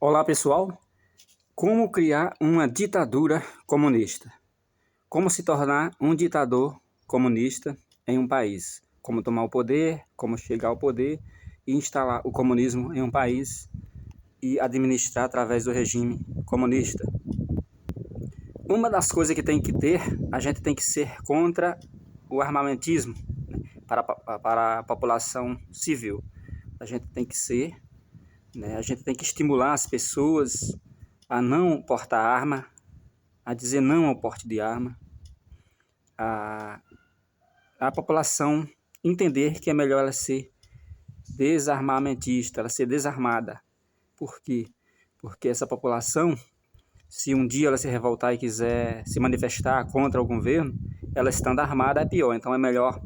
Olá pessoal, como criar uma ditadura comunista? Como se tornar um ditador comunista em um país? Como tomar o poder, como chegar ao poder e instalar o comunismo em um país e administrar através do regime comunista? Uma das coisas que tem que ter, a gente tem que ser contra o armamentismo, né, para a população civil. A gente tem que ser, né, a gente tem que estimular as pessoas a não portar arma, a dizer não ao porte de arma, a população entender que é melhor ela ser desarmamentista, ela ser desarmada. Por quê? Porque essa população, se um dia ela se revoltar e quiser se manifestar contra o governo, ela estando armada é pior. Então é melhor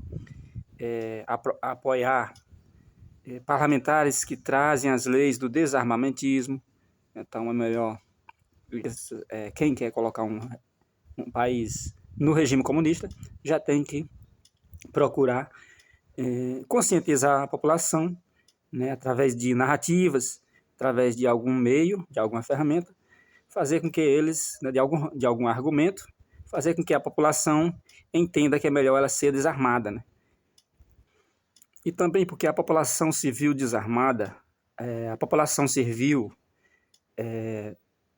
apoiar parlamentares que trazem as leis do desarmamentismo. Então é melhor quem quer colocar um país no regime comunista já tem que procurar conscientizar a população, né, através de narrativas, através de algum meio, de alguma ferramenta, fazer com que eles, né, de algum argumento, fazer com que a população entenda que é melhor ela ser desarmada, né? E também porque a população civil desarmada, a população civil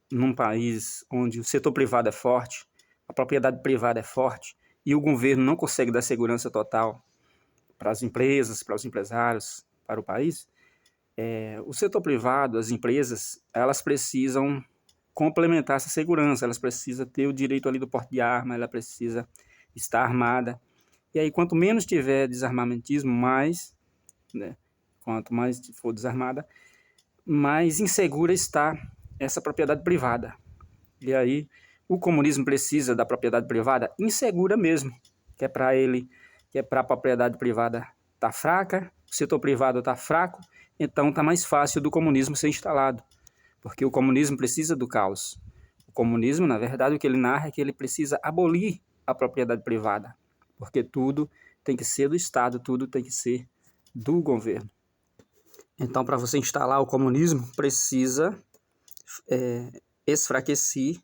num país onde o setor privado é forte, a propriedade privada é forte e o governo não consegue dar segurança total para as empresas, para os empresários, para o país, o setor privado, as empresas, elas precisam complementar essa segurança, elas precisam ter o direito ali do porte de arma, ela precisa estar armada. E aí, quanto menos tiver desarmamentismo, mais, né, quanto mais for desarmada, mais insegura está essa propriedade privada. E aí, o comunismo precisa da propriedade privada insegura mesmo, que é para a propriedade privada tá fraca, o setor privado tá fraco, então tá mais fácil do comunismo ser instalado, porque o comunismo precisa do caos. O comunismo, na verdade, o que ele narra é que ele precisa abolir a propriedade privada, porque tudo tem que ser do Estado, tudo tem que ser do governo. Então, para você instalar o comunismo, precisa esfraquecer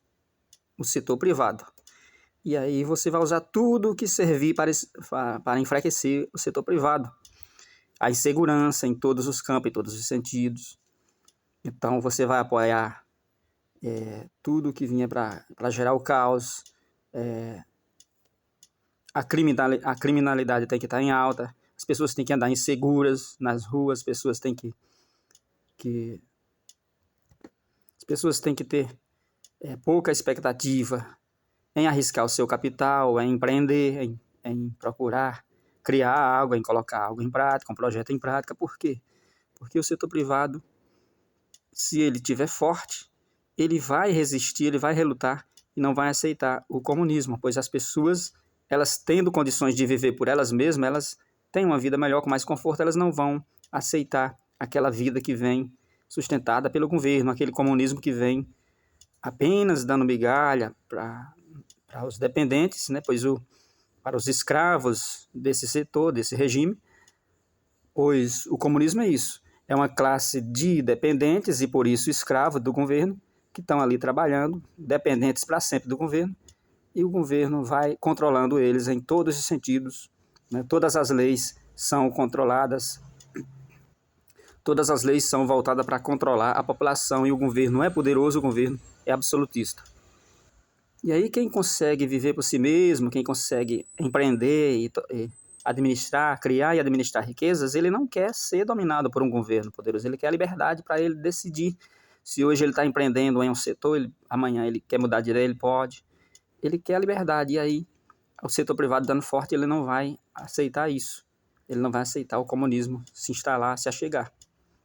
o setor privado. E aí você vai usar tudo que servir para enfraquecer o setor privado. A insegurança em todos os campos, em todos os sentidos. Então você vai apoiar tudo que vinha para gerar o caos. A criminalidade tem que estar em alta. As pessoas têm que andar inseguras nas ruas. As pessoas têm que ter pouca expectativa em arriscar o seu capital, em empreender, em procurar criar algo, em colocar algo em prática, um projeto em prática. Por quê? Porque o setor privado, se ele estiver forte, ele vai resistir, ele vai relutar e não vai aceitar o comunismo, pois as pessoas, elas tendo condições de viver por elas mesmas, elas têm uma vida melhor, com mais conforto, elas não vão aceitar aquela vida que vem sustentada pelo governo, aquele comunismo que vem apenas dando migalha para os dependentes, né? Pois para os escravos desse setor, desse regime, pois o comunismo é isso, é uma classe de dependentes e por isso escravos do governo, que estão ali trabalhando, dependentes para sempre do governo, e o governo vai controlando eles em todos os sentidos, né? Todas as leis são controladas, todas as leis são voltadas para controlar a população, e o governo não é poderoso, o governo é absolutista. E aí quem consegue viver por si mesmo, quem consegue empreender e administrar, criar e administrar riquezas, ele não quer ser dominado por um governo poderoso, ele quer a liberdade para ele decidir. Se hoje ele está empreendendo em um setor, amanhã ele quer mudar de ideia, ele pode. Ele quer a liberdade, e aí o setor privado dando forte, ele não vai aceitar isso. Ele não vai aceitar o comunismo se instalar, se achegar.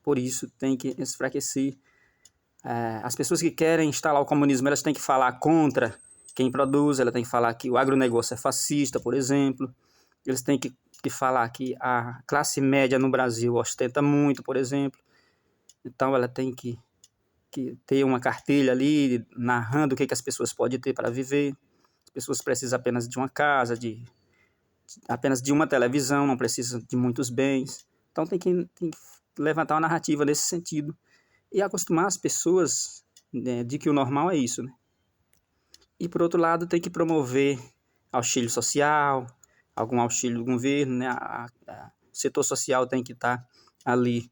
Por isso tem que enfraquecer. As pessoas que querem instalar o comunismo, elas têm que falar contra quem produz, ela tem que falar que o agronegócio é fascista, por exemplo. Eles têm que falar que a classe média no Brasil ostenta muito, por exemplo. Então ela tem que ter uma cartilha ali narrando o que as pessoas podem ter para viver. As pessoas precisam apenas de uma casa, apenas de uma televisão, não precisam de muitos bens. Então tem que levantar uma narrativa nesse sentido. e acostumar as pessoas, né, de que o normal é isso, né? E, por outro lado, tem que promover auxílio social, algum auxílio do governo, né? O setor social tem que estar ali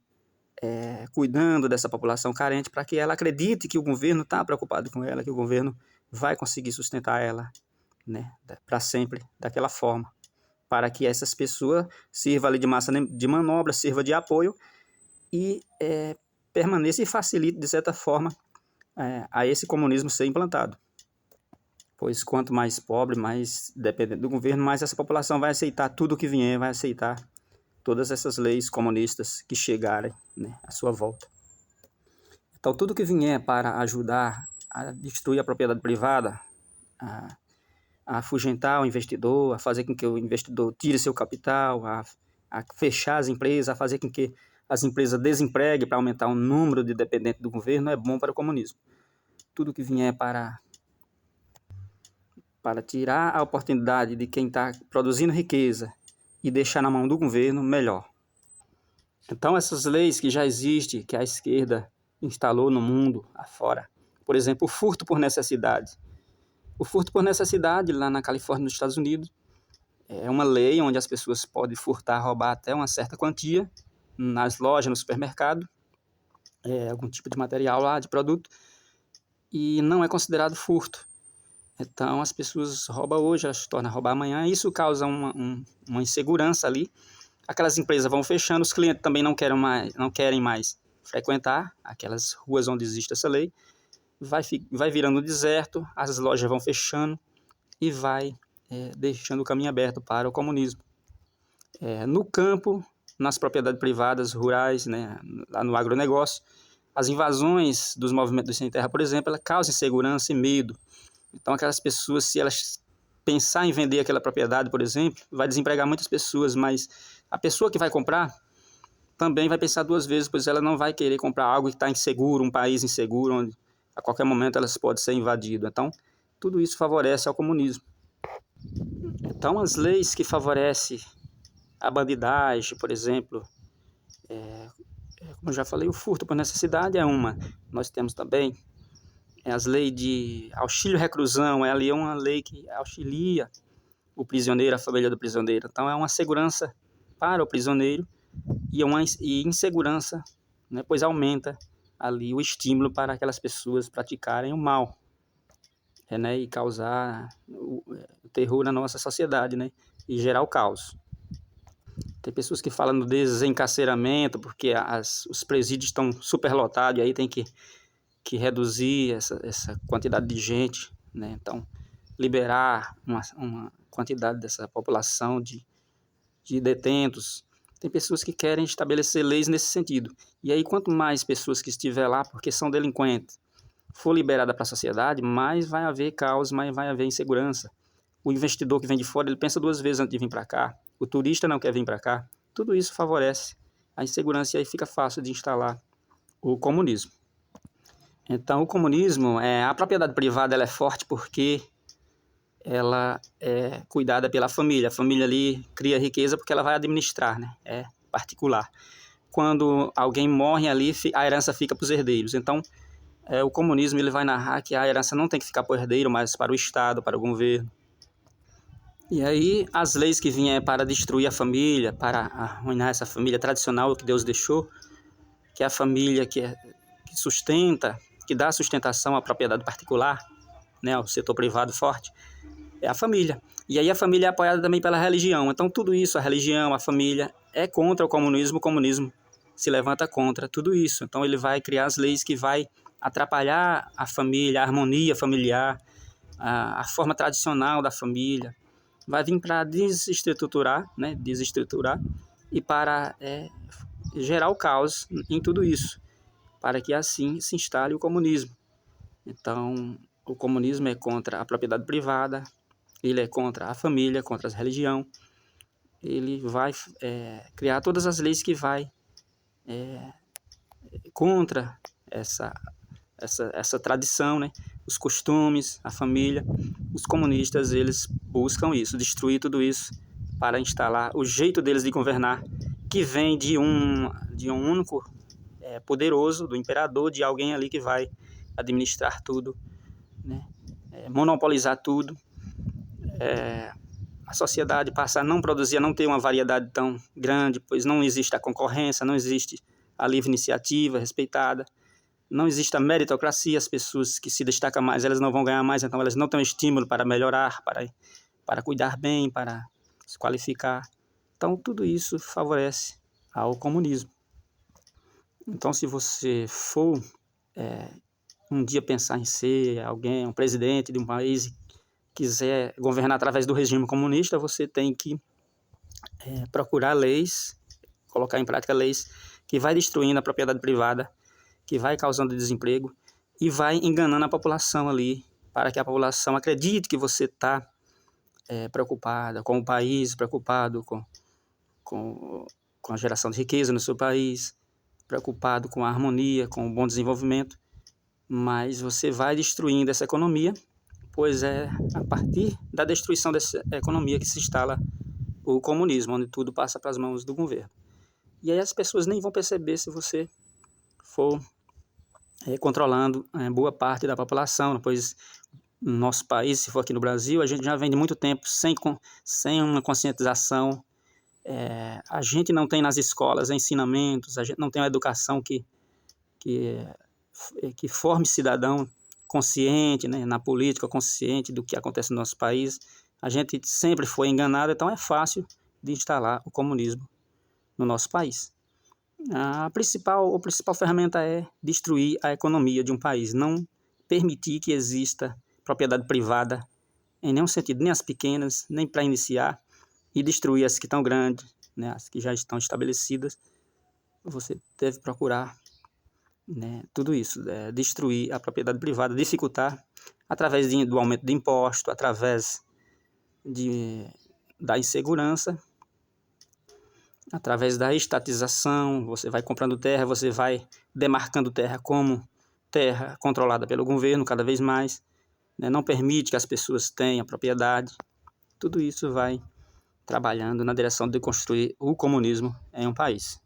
cuidando dessa população carente para que ela acredite que o governo está preocupado com ela, que o governo vai conseguir sustentar ela, né, para sempre, daquela forma, para que essas pessoas sirvam ali de massa de manobra, sirva de apoio e permaneça e facilite, de certa forma, a esse comunismo ser implantado. Pois quanto mais pobre, mais dependente do governo, mais essa população vai aceitar tudo o que vier, vai aceitar todas essas leis comunistas que chegarem, né, à sua volta. Então, tudo que vier para ajudar a destruir a propriedade privada, a afugentar o investidor, a fazer com que o investidor tire seu capital, a fechar as empresas, a fazer com que as empresas desempreguem para aumentar o número de dependentes do governo, é bom para o comunismo. Tudo que vier para tirar a oportunidade de quem está produzindo riqueza e deixar na mão do governo, melhor. Então, essas leis que já existem, que a esquerda instalou no mundo afora, por exemplo, o furto por necessidade. O furto por necessidade, lá na Califórnia, nos Estados Unidos, é uma lei onde as pessoas podem furtar, roubar até uma certa quantia nas lojas, no supermercado, algum tipo de material lá, de produto, e não é considerado furto. Então, as pessoas roubam hoje, elas se tornam a roubar amanhã, e isso causa uma insegurança ali. Aquelas empresas vão fechando, os clientes também não querem mais frequentar aquelas ruas onde existe essa lei, vai virando deserto, as lojas vão fechando e vai deixando o caminho aberto para o comunismo. No campo, nas propriedades privadas, rurais, né, lá no agronegócio, as invasões dos movimentos sem terra, por exemplo, ela causa insegurança e medo. Então, aquelas pessoas, se elas pensar em vender aquela propriedade, por exemplo, vai desempregar muitas pessoas, mas a pessoa que vai comprar também vai pensar duas vezes, pois ela não vai querer comprar algo que está inseguro, um país inseguro, onde a qualquer momento elas podem ser invadidas. Então, tudo isso favorece ao comunismo. Então, as leis que favorecem a bandidagem, por exemplo, como eu já falei, o furto por necessidade é uma. Nós temos também as leis de auxílio-reclusão, ali é uma lei que auxilia o prisioneiro, a família do prisioneiro. Então, é uma segurança para o prisioneiro e insegurança, né, pois aumenta ali o estímulo para aquelas pessoas praticarem o mal, né, e causar o terror na nossa sociedade, né, e gerar o caos. Tem pessoas que falam no desencarceramento, porque os presídios estão superlotados e aí tem que reduzir essa quantidade de gente, né? Então, liberar uma quantidade dessa população de detentos. Tem pessoas que querem estabelecer leis nesse sentido. E aí, quanto mais pessoas que estiver lá, porque são delinquentes, for liberada para a sociedade, mais vai haver caos, mais vai haver insegurança. O investidor que vem de fora, ele pensa duas vezes antes de vir para cá. O turista não quer vir para cá. Tudo isso favorece a insegurança e aí fica fácil de instalar o comunismo. Então, o comunismo, a propriedade privada ela é forte porque ela é cuidada pela família. A família ali cria riqueza porque ela vai administrar, né? É particular. Quando alguém morre ali, a herança fica para os herdeiros. Então, o comunismo ele vai narrar que a herança não tem que ficar para o herdeiro, mas para o Estado, para o governo. E aí, as leis que vinham para destruir a família, para arruinar essa família tradicional que Deus deixou, que é a família que sustenta, que dá sustentação à propriedade particular, né, ao setor privado forte, é a família. E aí a família é apoiada também pela religião. Então tudo isso, a religião, a família, é contra o comunismo se levanta contra tudo isso. Então ele vai criar as leis que vai atrapalhar a família, a harmonia familiar, a forma tradicional da família. Vai vir para desestruturar, né, e para gerar o caos em tudo isso, para que assim se instale o comunismo. Então, o comunismo é contra a propriedade privada, ele é contra a família, contra a religião. Ele vai criar todas as leis que vai contra essa tradição, né? Os costumes, a família. Os comunistas, eles buscam isso, destruir tudo isso para instalar o jeito deles de governar, que vem de um único poderoso, do imperador, de alguém ali que vai administrar tudo, né? Monopolizar tudo. A sociedade passa a não produzir, a não ter uma variedade tão grande, pois não existe a concorrência, não existe a livre iniciativa respeitada, não existe a meritocracia, as pessoas que se destacam mais, elas não vão ganhar mais, então elas não têm estímulo para melhorar, para cuidar bem, para se qualificar. Então, tudo isso favorece ao comunismo. Então, se você for um dia pensar em ser alguém, um presidente de um país, quiser governar através do regime comunista, você tem que procurar leis, colocar em prática leis que vai destruindo a propriedade privada, que vai causando desemprego e vai enganando a população ali, para que a população acredite que você está preocupada com o país, preocupado com a geração de riqueza no seu país, preocupado com a harmonia, com o bom desenvolvimento, mas você vai destruindo essa economia, pois é a partir da destruição dessa economia que se instala o comunismo, onde tudo passa para as mãos do governo. E aí as pessoas nem vão perceber se você for controlando boa parte da população, pois no nosso país, se for aqui no Brasil, a gente já vem de muito tempo sem uma conscientização. A gente não tem nas escolas ensinamentos, a gente não tem uma educação que forme cidadão consciente, né, na política, consciente do que acontece no nosso país. A gente sempre foi enganado, então é fácil de instalar o comunismo no nosso país. A principal ferramenta é destruir a economia de um país, não permitir que exista propriedade privada em nenhum sentido, nem as pequenas, nem para iniciar, e destruir as que estão grandes, né, as que já estão estabelecidas. Você deve procurar, né, tudo isso, destruir a propriedade privada, dificultar através do aumento de imposto, através da insegurança, através da estatização. Você vai comprando terra, você vai demarcando terra como terra controlada pelo governo cada vez mais, né? Não permite que as pessoas tenham propriedade. Tudo isso vai trabalhando na direção de construir o comunismo em um país.